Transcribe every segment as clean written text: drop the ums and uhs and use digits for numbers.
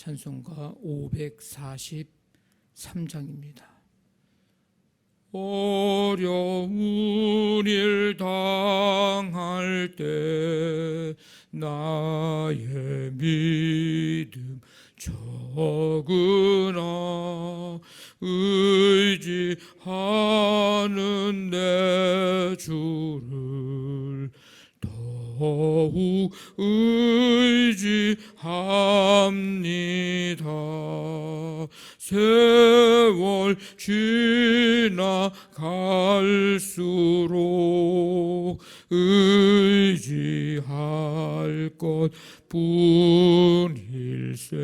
찬송가 543장입니다. 어려운 일 당할 때 나의 믿음 적으나 의지하는 내 주를 더욱 의지합니다. 세월 지나갈수록 의지할 것 뿐일세.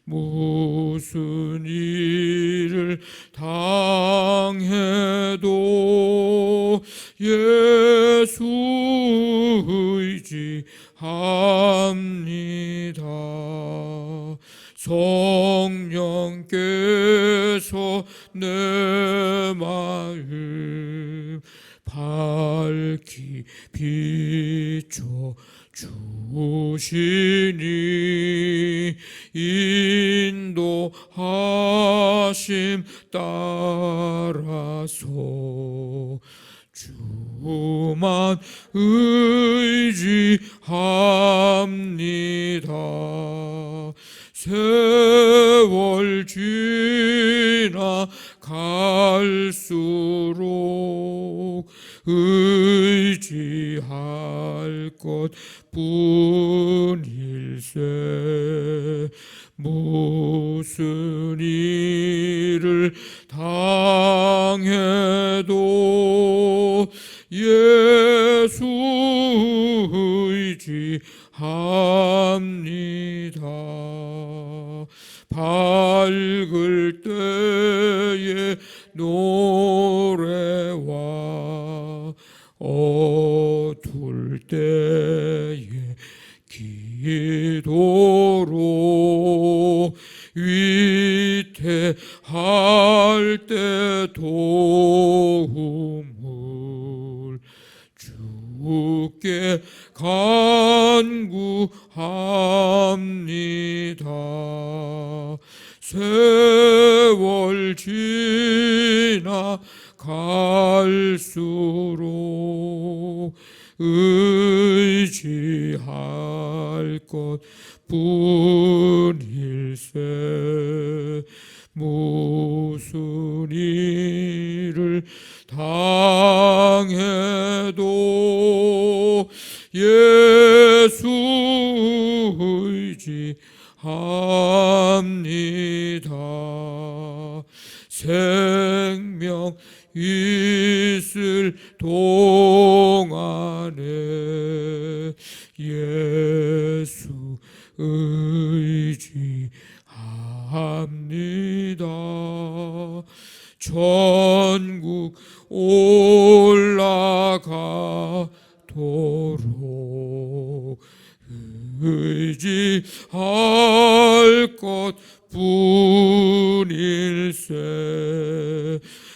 무슨 일을 당해도 예수 의지합니다. 성령께서 내 마음 밝히 비춰 주시니 인도하심 따라서 주만 의지합니다. 세월 지나갈수록 의지할 것 뿐일세. 무슨 일을 당해도 예수 의지합니다. 밝을 때의 노래와 어두울 때의 기도로 위태할 때 도움을 주께 간구합니다. 세월 지나갈수록 의지할 것 뿐일세. 무슨 일을 당해도 예수 의지합니다. 생명 있을 동안에 예수 의지합니다. 천국 올라가도록 의지할 것 뿐일세.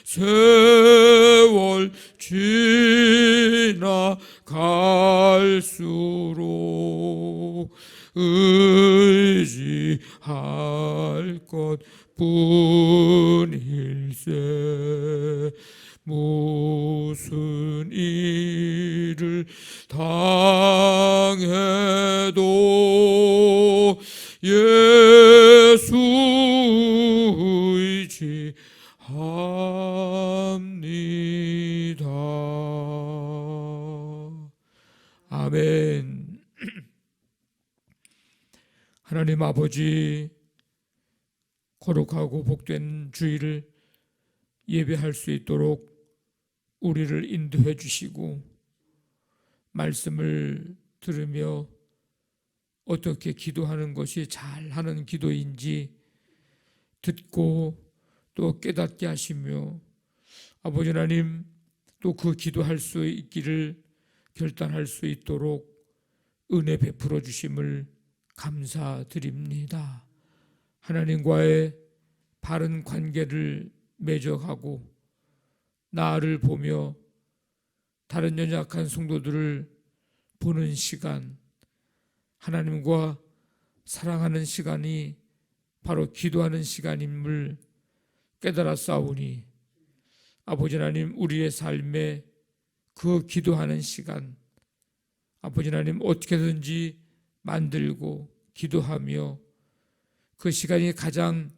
세월 지나갈수록 의지할 것 뿐일세. 무슨 일을 당해도 예수 의지합니다. 아멘. 하나님 아버지, 거룩하고 복된 주일을 예배할 수 있도록 우리를 인도해 주시고 말씀을 들으며 어떻게 기도하는 것이 잘하는 기도인지 듣고 또 깨닫게 하시며 아버지 하나님 또 그 기도할 수 있기를 결단할 수 있도록 은혜 베풀어 주심을 감사드립니다. 하나님과의 바른 관계를 맺어가고 나를 보며 다른 연약한 성도들을 보는 시간, 하나님과 사랑하는 시간이 바로 기도하는 시간임을 깨달았사오니 아버지 하나님, 우리의 삶에 그 기도하는 시간 아버지 하나님 어떻게든지 만들고 기도하며 그 시간이 가장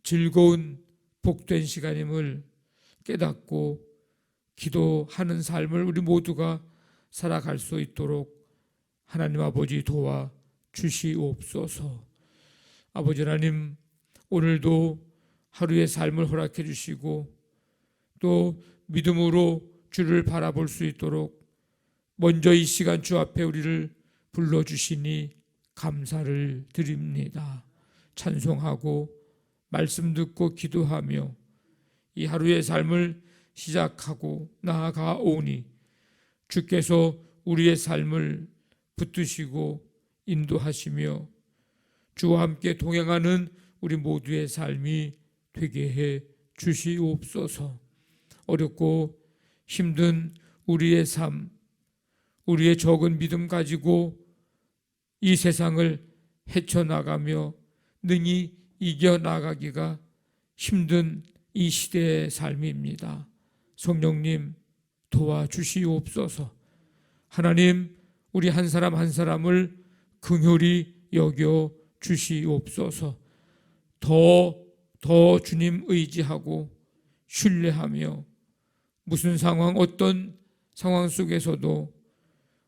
즐거운 복된 시간임을 깨닫고 기도하는 삶을 우리 모두가 살아갈 수 있도록 하나님 아버지 도와 주시옵소서. 아버지 하나님, 오늘도 하루의 삶을 허락해 주시고 또 믿음으로 주를 바라볼 수 있도록 먼저 이 시간 주 앞에 우리를 불러주시니 감사를 드립니다. 찬송하고 말씀 듣고 기도하며 이 하루의 삶을 시작하고 나아가오니 주께서 우리의 삶을 붙드시고 인도하시며 주와 함께 동행하는 우리 모두의 삶이 되게 해 주시옵소서. 어렵고 힘든 우리의 삶, 우리의 적은 믿음 가지고 이 세상을 헤쳐나가며 능히 이겨나가기가 힘든 이 시대의 삶입니다. 성령님 도와주시옵소서. 하나님, 우리 한 사람 한 사람을 긍휼히 여겨 주시옵소서. 더 주님 의지하고 신뢰하며 무슨 상황, 어떤 상황 속에서도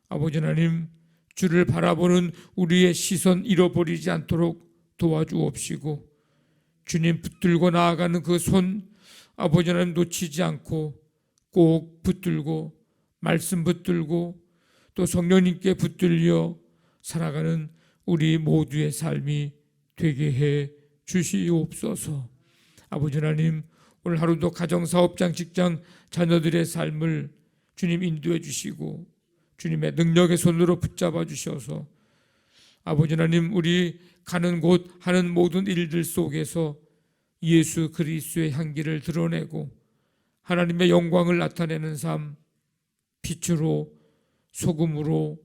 아버지 하나님, 주를 바라보는 우리의 시선 잃어버리지 않도록 도와주옵시고 주님 붙들고 나아가는 그 손 아버지 하나님 놓치지 않고 꼭 붙들고 말씀 붙들고 또 성령님께 붙들려 살아가는 우리 모두의 삶이 되게 해 주시옵소서. 아버지 하나님, 오늘 하루도 가정사업장 직장 자녀들의 삶을 주님 인도해 주시고 주님의 능력의 손으로 붙잡아 주셔서 아버지 하나님, 우리 가는 곳 하는 모든 일들 속에서 예수 그리스도의 향기를 드러내고 하나님의 영광을 나타내는 삶, 빛으로 소금으로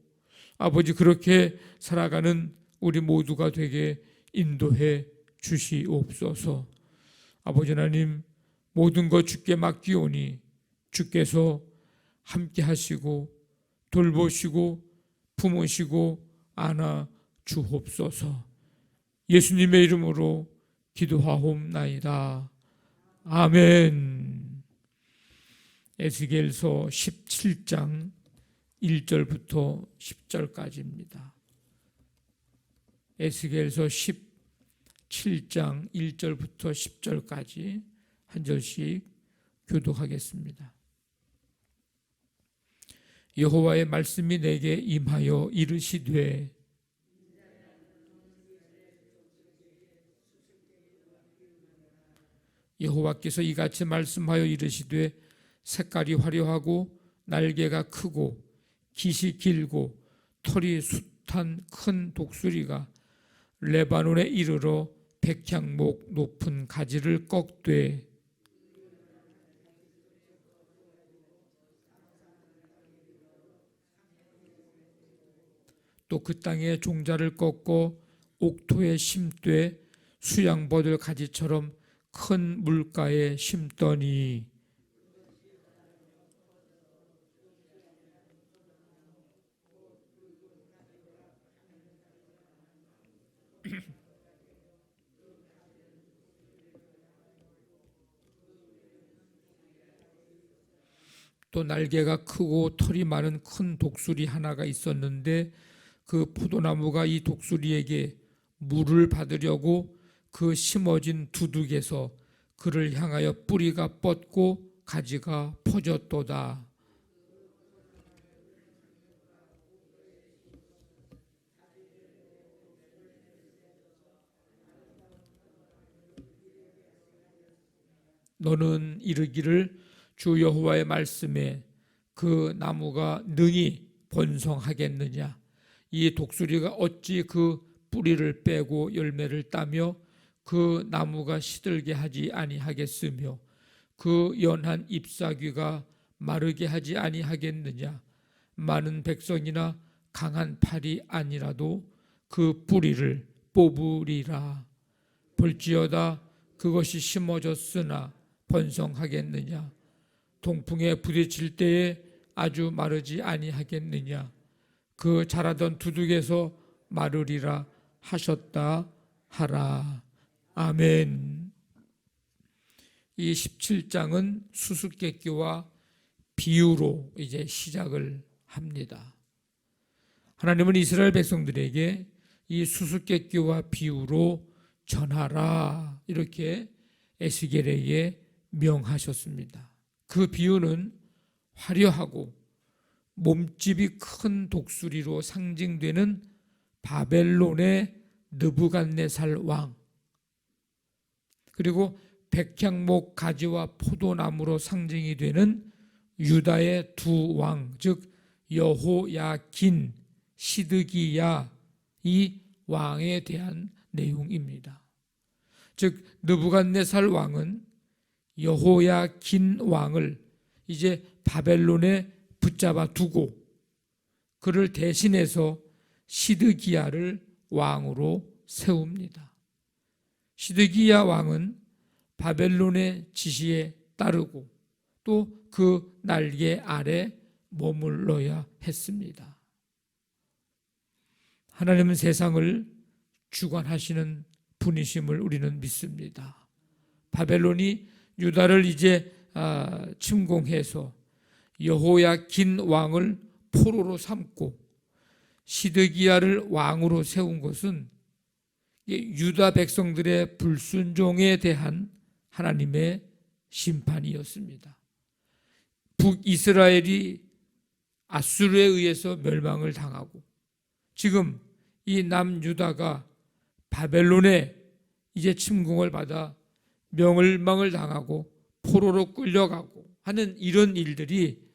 아버지 그렇게 살아가는 우리 모두가 되게 인도해 주시옵소서. 아버지 하나님, 모든 것 주께 맡기오니 주께서 함께 하시고 돌보시고 품으시고 안아 주옵소서. 예수님의 이름으로 기도하옵나이다. 아멘. 에스겔서 17장 1절부터 10절까지입니다. 에스겔서 17장 1절부터 10절까지 한 절씩 교독하겠습니다. 여호와의 말씀이 내게 임하여 이르시되 여호와께서 이같이 말씀하여 이르시되 색깔이 화려하고 날개가 크고 깃이 길고 털이 숱한 큰 독수리가 레바논에 이르러 백향목 높은 가지를 꺾되 또 그 땅에 종자를 꺾고 옥토에 심되 수양버들 가지처럼 큰 물가에 심더니 또 날개가 크고 털이 많은 큰 독수리 하나가 있었는데 그 포도나무가 이 독수리에게 물을 받으려고 그 심어진 두둑에서 그를 향하여 뿌리가 뻗고 가지가 퍼졌도다. 너는 이르기를 주 여호와의 말씀에 그 나무가 능히 번성하겠느냐? 이 독수리가 어찌 그 뿌리를 빼고 열매를 따며 그 나무가 시들게 하지 아니하겠으며 그 연한 잎사귀가 마르게 하지 아니하겠느냐? 많은 백성이나 강한 팔이 아니라도 그 뿌리를 뽑으리라. 볼지어다 그것이 심어졌으나 번성하겠느냐? 동풍에 부딪힐 때에 아주 마르지 아니하겠느냐? 그 자라던 두둑에서 마르리라 하셨다 하라. 아멘. 이 17장은 수수께끼와 비유로 이제 시작을 합니다. 하나님은 이스라엘 백성들에게 이 수수께끼와 비유로 전하라 이렇게 에스겔에게 명하셨습니다. 그 비유는 화려하고 몸집이 큰 독수리로 상징되는 바벨론의 느부갓네살 왕, 그리고 백향목 가지와 포도나무로 상징이 되는 유다의 두 왕, 즉 여호야긴, 시드기야 이 왕에 대한 내용입니다. 즉 느부갓네살 왕은 여호야긴 왕을 이제 바벨론에 붙잡아 두고 그를 대신해서 시드기야를 왕으로 세웁니다. 시드기야 왕은 바벨론의 지시에 따르고 또 그 날개 아래 머물러야 했습니다. 하나님은 세상을 주관하시는 분이심을 우리는 믿습니다. 바벨론이 유다를 이제 침공해서 여호야긴 왕을 포로로 삼고 시드기야를 왕으로 세운 것은 유다 백성들의 불순종에 대한 하나님의 심판이었습니다. 북이스라엘이 아수르에 의해서 멸망을 당하고 지금 이 남유다가 바벨론에 이제 침공을 받아 멸망을 당하고 포로로 끌려가고 하는 이런 일들이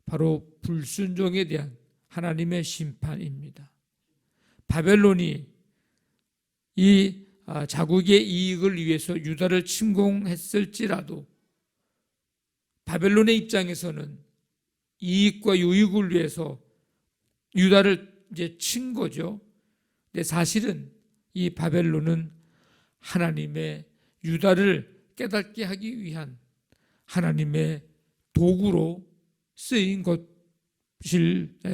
바로 불순종에 대한 하나님의 심판입니다. 바벨론이 이 자국의 이익을 위해서 유다를 침공했을지라도 바벨론의 입장에서는 이익과 유익을 위해서 유다를 이제 친 거죠. 근데 사실은 이 바벨론은 하나님의 유다를 깨닫게 하기 위한 하나님의 도구로 쓰인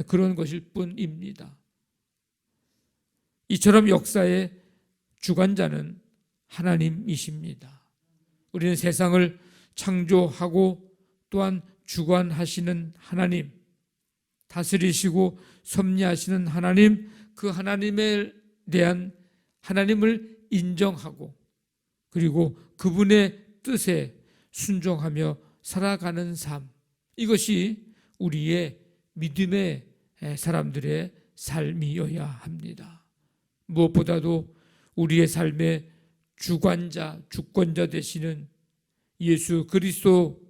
그런 것일 뿐입니다. 이처럼 역사의 주관자는 하나님이십니다. 우리는 세상을 창조하고 또한 주관하시는 하나님, 다스리시고 섭리하시는 하나님, 그 하나님에 대한 하나님을 인정하고 그리고 그분의 뜻에 순종하며 살아가는 삶, 이것이 우리의 믿음의 사람들의 삶이어야 합니다. 무엇보다도 우리의 삶의 주관자, 주권자 되시는 예수 그리스도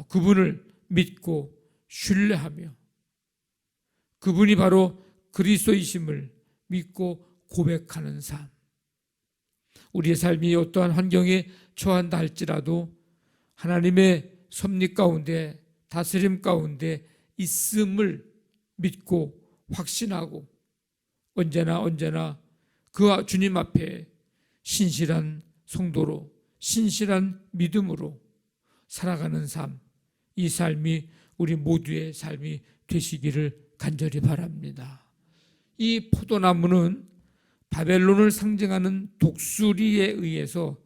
그분을 믿고 신뢰하며 그분이 바로 그리스도이심을 믿고 고백하는 삶, 우리의 삶이 어떠한 환경에 처한다 할지라도 하나님의 섭리 가운데 다스림 가운데 있음을 믿고 확신하고 언제나 그 주님 앞에 신실한 성도로 신실한 믿음으로 살아가는 삶, 이 삶이 우리 모두의 삶이 되시기를 간절히 바랍니다. 이 포도나무는 바벨론을 상징하는 독수리에 의해서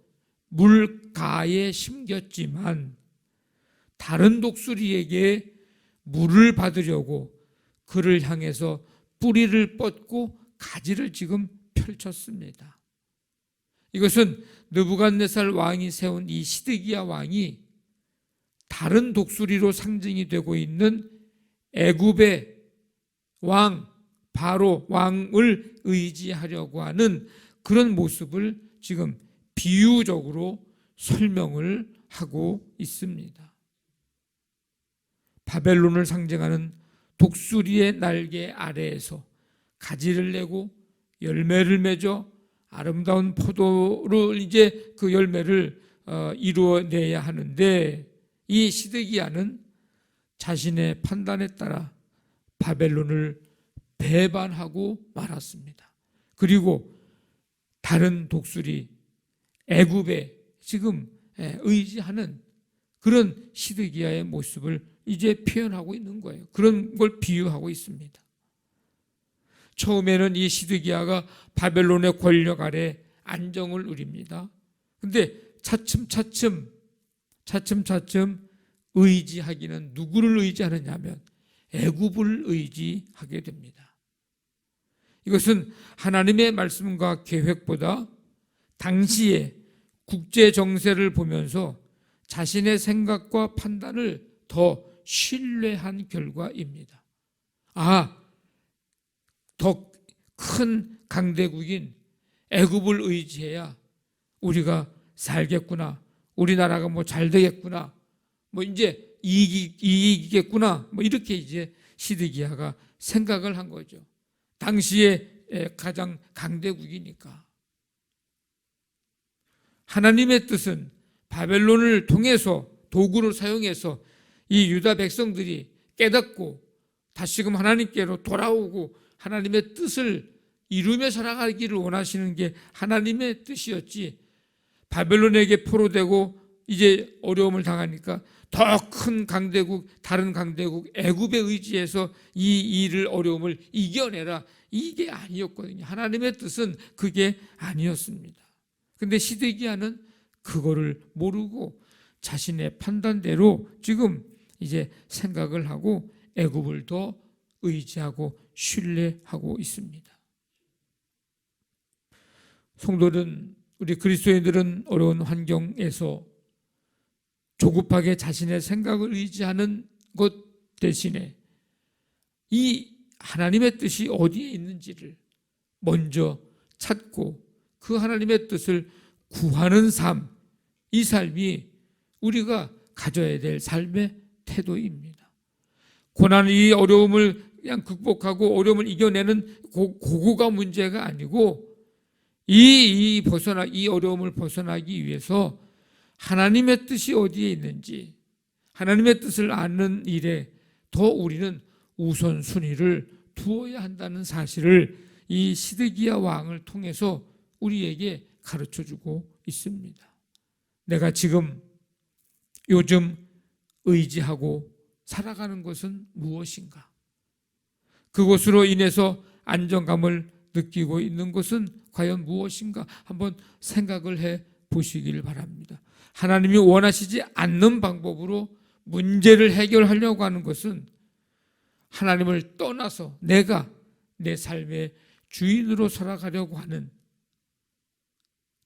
물가에 심겼지만 다른 독수리에게 물을 받으려고 그를 향해서 뿌리를 뻗고 가지를 지금 펼쳤습니다. 이것은 느부갓네살 왕이 세운 이 시드기야 왕이 다른 독수리로 상징이 되고 있는 애굽의 왕 바로 왕을 의지하려고 하는 그런 모습을 지금 비유적으로 설명을 하고 있습니다. 바벨론을 상징하는 독수리의 날개 아래에서 가지를 내고 열매를 맺어 아름다운 포도를 이제 그 열매를 이루어내야 하는데 이 시드기야는 자신의 판단에 따라 바벨론을 배반하고 말았습니다. 그리고 다른 독수리 애굽에 지금 의지하는 그런 시드기야의 모습을 이제 표현하고 있는 거예요. 그런 걸 비유하고 있습니다. 처음에는 이 시드기야가 바벨론의 권력 아래 안정을 누립니다. 근데 차츰 의지하기는 누구를 의지하느냐면 애굽을 의지하게 됩니다. 이것은 하나님의 말씀과 계획보다 당시의 국제 정세를 보면서 자신의 생각과 판단을 더 신뢰한 결과입니다. 더 큰 강대국인 애굽을 의지해야 우리가 살겠구나. 우리나라가 뭐 잘 되겠구나. 뭐 이제 이익이겠구나. 뭐 이렇게 이제 시드기야가 생각을 한 거죠. 당시에 가장 강대국이니까. 하나님의 뜻은 바벨론을 통해서 도구를 사용해서 이 유다 백성들이 깨닫고 다시금 하나님께로 돌아오고 하나님의 뜻을 이루며 살아가기를 원하시는 게 하나님의 뜻이었지, 바벨론에게 포로되고 이제 어려움을 당하니까 더 큰 강대국, 다른 강대국 애굽에 의지해서 이 일을 어려움을 이겨내라, 이게 아니었거든요. 하나님의 뜻은 그게 아니었습니다. 근데 시드기야는 그거를 모르고 자신의 판단대로 지금 이제 생각을 하고 애굽을 더 의지하고 신뢰하고 있습니다. 성도는, 우리 그리스도인들은 어려운 환경에서 조급하게 자신의 생각을 의지하는 것 대신에 이 하나님의 뜻이 어디에 있는지를 먼저 찾고 그 하나님의 뜻을 구하는 삶, 이 삶이 우리가 가져야 될 삶의 태도입니다. 고난, 이 어려움을 그냥 극복하고 어려움을 이겨내는 그거가 문제가 아니고 이 어려움을 벗어나기 위해서 하나님의 뜻이 어디에 있는지, 하나님의 뜻을 아는 일에 더 우리는 우선순위를 두어야 한다는 사실을 이 시드기야 왕을 통해서 우리에게 가르쳐주고 있습니다. 내가 지금 요즘 의지하고 살아가는 것은 무엇인가? 그것으로 인해서 안정감을 느끼고 있는 것은 과연 무엇인가? 한번 생각을 해 보시길 바랍니다. 하나님이 원하시지 않는 방법으로 문제를 해결하려고 하는 것은 하나님을 떠나서 내가 내 삶의 주인으로 살아가려고 하는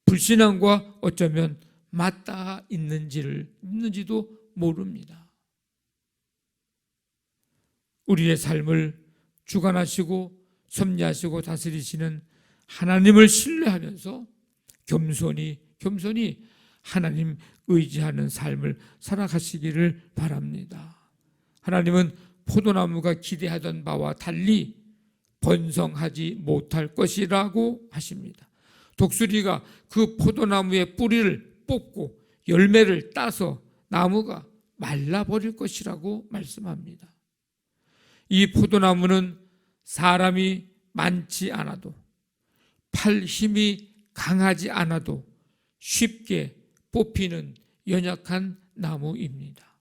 불신앙과 어쩌면 맞닿아 있는지도 모릅니다. 우리의 삶을 주관하시고 섭리하시고 다스리시는 하나님을 신뢰하면서 겸손히 하나님 의지하는 삶을 살아가시기를 바랍니다. 하나님은 포도나무가 기대하던 바와 달리 번성하지 못할 것이라고 하십니다. 독수리가 그 포도나무의 뿌리를 뽑고 열매를 따서 나무가 말라버릴 것이라고 말씀합니다. 이 포도나무는 사람이 많지 않아도, 팔 힘이 강하지 않아도 쉽게 뽑히는 연약한 나무입니다.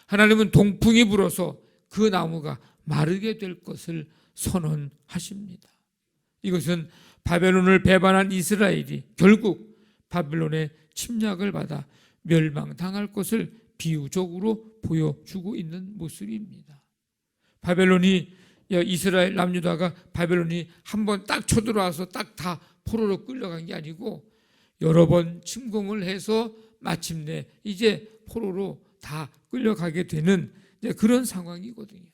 하나님은 동풍이 불어서 그 나무가 마르게 될 것을 선언하십니다. 이것은 바벨론을 배반한 이스라엘이 결국 바벨론의 침략을 받아 멸망당할 것을 비유적으로 보여주고 있는 모습입니다. 바벨론이, 이스라엘 남유다가 바벨론이 한번 딱 쳐들어와서 딱 다 포로로 끌려간 게 아니고 여러 번 침공을 해서 마침내 이제 포로로 다 끌려가게 되는 그런 상황이거든요.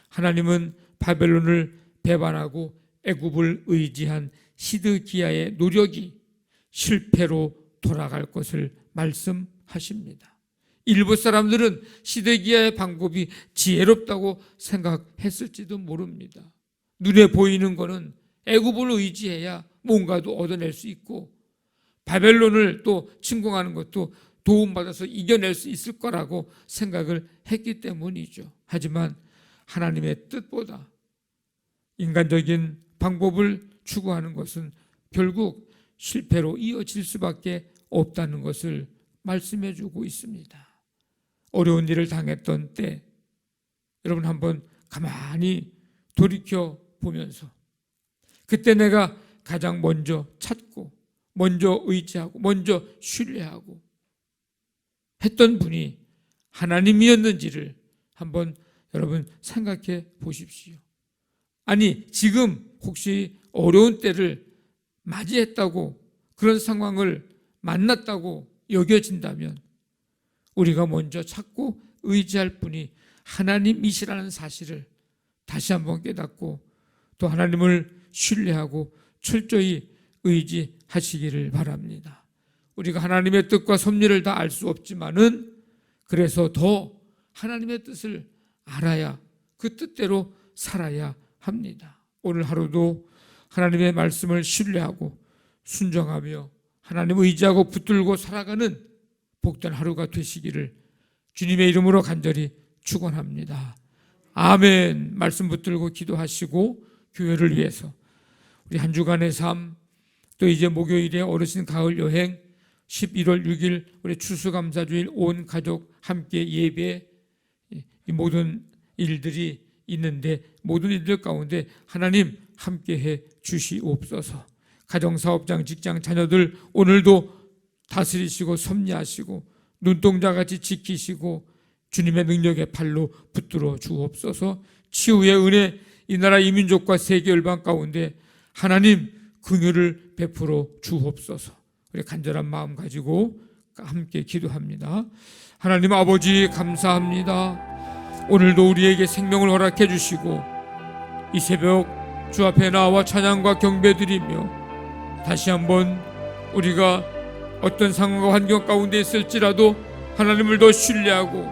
하나님은 바벨론을 배반하고 애굽을 의지한 시드기야의 노력이 실패로 돌아갈 것을 말씀하십니다. 일부 사람들은 시드기야의 방법이 지혜롭다고 생각했을지도 모릅니다. 눈에 보이는 것은 애굽을 의지해야 뭔가도 얻어낼 수 있고 바벨론을 또 침공하는 것도 도움받아서 이겨낼 수 있을 거라고 생각을 했기 때문이죠. 하지만 하나님의 뜻보다 인간적인 방법을 추구하는 것은 결국 실패로 이어질 수밖에 없다는 것을 말씀해 주고 있습니다. 어려운 일을 당했던 때 여러분 한번 가만히 돌이켜 보면서 그때 내가 가장 먼저 찾고 먼저 의지하고 먼저 신뢰하고 했던 분이 하나님이었는지를 한번 여러분 생각해 보십시오. 아니 지금 혹시 어려운 때를 맞이했다고 그런 상황을 만났다고 여겨진다면 우리가 먼저 찾고 의지할 분이 하나님이시라는 사실을 다시 한번 깨닫고 또 하나님을 신뢰하고 철저히 의지하시기를 바랍니다. 우리가 하나님의 뜻과 섭리를 다 알 수 없지만은 그래서 더 하나님의 뜻을 알아야 그 뜻대로 살아야 합니다. 오늘 하루도 하나님의 말씀을 신뢰하고 순종하며 하나님을 의지하고 붙들고 살아가는 복된 하루가 되시기를 주님의 이름으로 간절히 축원합니다. 아멘. 말씀 붙들고 기도하시고 교회를 위해서 우리 한 주간의 삶, 또 이제 목요일에 어르신 가을 여행, 11월 6일 우리 추수감사주일 온 가족 함께 예배, 이 모든 일들이 있는데 모든 일들 가운데 하나님 함께해 주시옵소서. 가정사업장, 직장, 자녀들 오늘도 다스리시고 섭리하시고 눈동자같이 지키시고 주님의 능력의 팔로 붙들어 주옵소서. 치유의 은혜 이 나라 이 민족과 세계 열방 가운데 하나님 긍휼을 베풀어 주옵소서. 우리 간절한 마음 가지고 함께 기도합니다. 하나님 아버지 감사합니다. 오늘도 우리에게 생명을 허락해 주시고 이 새벽 주 앞에 나와 찬양과 경배드리며 다시 한번 우리가 어떤 상황과 환경 가운데 있을지라도 하나님을 더 신뢰하고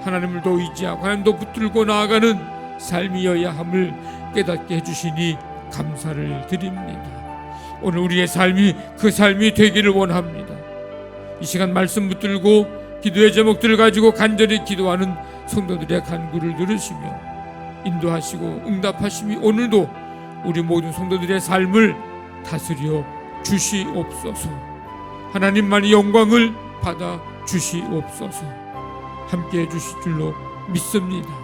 하나님을 더 의지하고 하나님을 더 붙들고 나아가는 삶이어야 함을 깨닫게 해주시니 감사를 드립니다. 오늘 우리의 삶이 그 삶이 되기를 원합니다. 이 시간 말씀 붙들고 기도의 제목들을 가지고 간절히 기도하는 성도들의 간구를 들으시며 인도하시고 응답하시며 오늘도 우리 모든 성도들의 삶을 다스려 주시옵소서. 하나님만이 영광을 받아 주시옵소서. 함께해 주실 줄로 믿습니다.